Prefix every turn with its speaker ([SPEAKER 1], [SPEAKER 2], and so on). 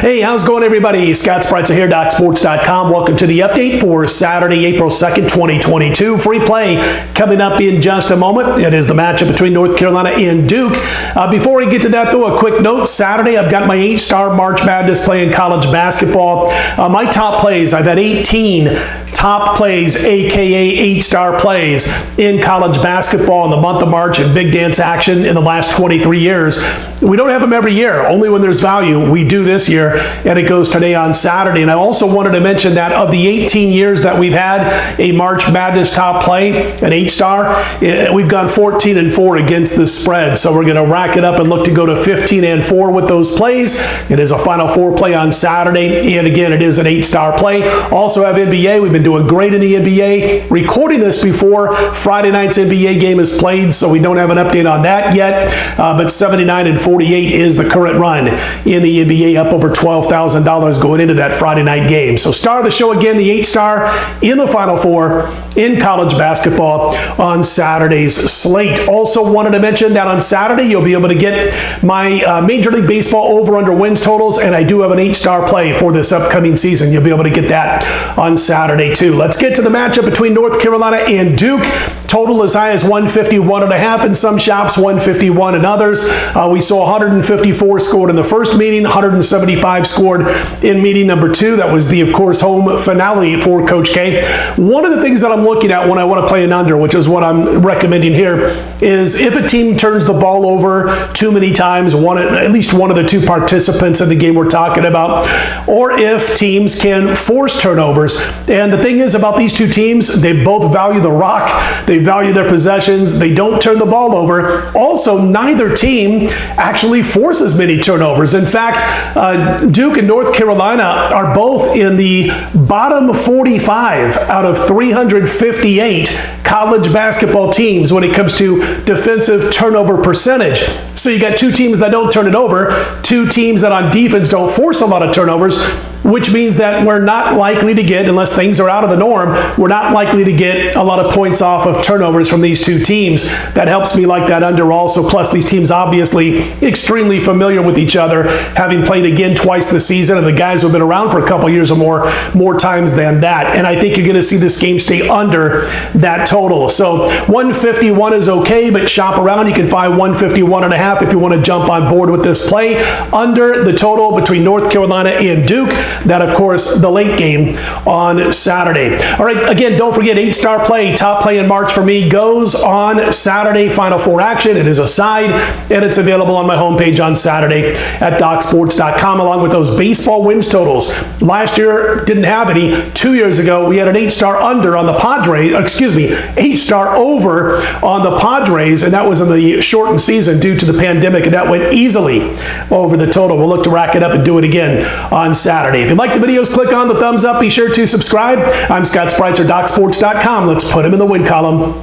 [SPEAKER 1] Hey, how's it going, everybody? Scott Spreitzer here, DocSports.com. Welcome to the update for Saturday, April 2nd, 2022. Free play coming up in just a moment. It is the matchup between North Carolina and Duke. Before we get to that, though, a quick note. Saturday, I've got my 8-star March Madness play in college basketball. My top plays, I've had 18 top plays, a.k.a. 8-star plays in college basketball in the month of March and big dance action in the last 23 years. We don't have them every year, only when there's value. We do this year, and it goes today on Saturday. And I also wanted to mention that of the 18 years that we've had a March Madness top play, an 8-star, we've gone 14-4 against the spread. So we're going to rack it up and look to go to 15-4 with those plays. It is a Final Four play on Saturday, and again, it is an 8-star play. Also have NBA. We've been doing great in the NBA. Recording this before Friday night's NBA game is played, so we don't have an update on that yet. But 79-48 is the current run in the NBA, up over $12,000 going into that Friday night game. So star of the show again, the 8-star in the Final Four in college basketball on Saturday's slate. Also wanted to mention that on Saturday you'll be able to get my Major League Baseball over-under wins totals, and I do have an 8-star play for this upcoming season. You'll be able to get that on Saturday too. Let's get to the matchup between North Carolina and Duke. Total as high as 151.5 in some shops, 151 in others. We saw 154 scored in the first meeting, 175 scored in meeting number 2. That was the, of course, home finale for Coach K. One of the things that I'm looking at when I want to play an under, which is what I'm recommending here, is if a team turns the ball over too many times, at least one of the two participants in the game we're talking about, or if teams can force turnovers. And the thing is about these two teams, they both value the rock. They value their possessions. They don't turn the ball over. Also, neither team actually forces many turnovers. In fact, Duke and North Carolina are both in the bottom 45 out of 358 college basketball teams when it comes to defensive turnover percentage. So you got two teams that don't turn it over, two teams that on defense don't force a lot of turnovers, which means that we're not likely to get, unless things are out of the norm, we're not likely to get a lot of points off of turnovers from these two teams. That helps me like that under also. Plus, these teams obviously extremely familiar with each other, having played again twice this season, and the guys who have been around for a couple years or more times than that. And I think you're going to see this game stay under that total. So 151 is okay, but shop around. You can find 151.5 if you want to jump on board with this play. Under the total between North Carolina and Duke. That, of course, the late game on Saturday. All right, again, don't forget, 8-star play, top play in March for me, goes on Saturday, Final Four action. It is a side, and it's available on my homepage on Saturday at DocSports.com, along with those baseball wins totals. Last year, didn't have any. 2 years ago, we had an 8-star under on the Padres, 8-star over on the Padres, and that was in the shortened season due to the pandemic, and that went easily over the total. We'll look to rack it up and do it again on Saturday. If you like the videos, click on the thumbs up. Be sure to subscribe. I'm Scott Spreitzer, DocSports.com. Let's put him in the win column.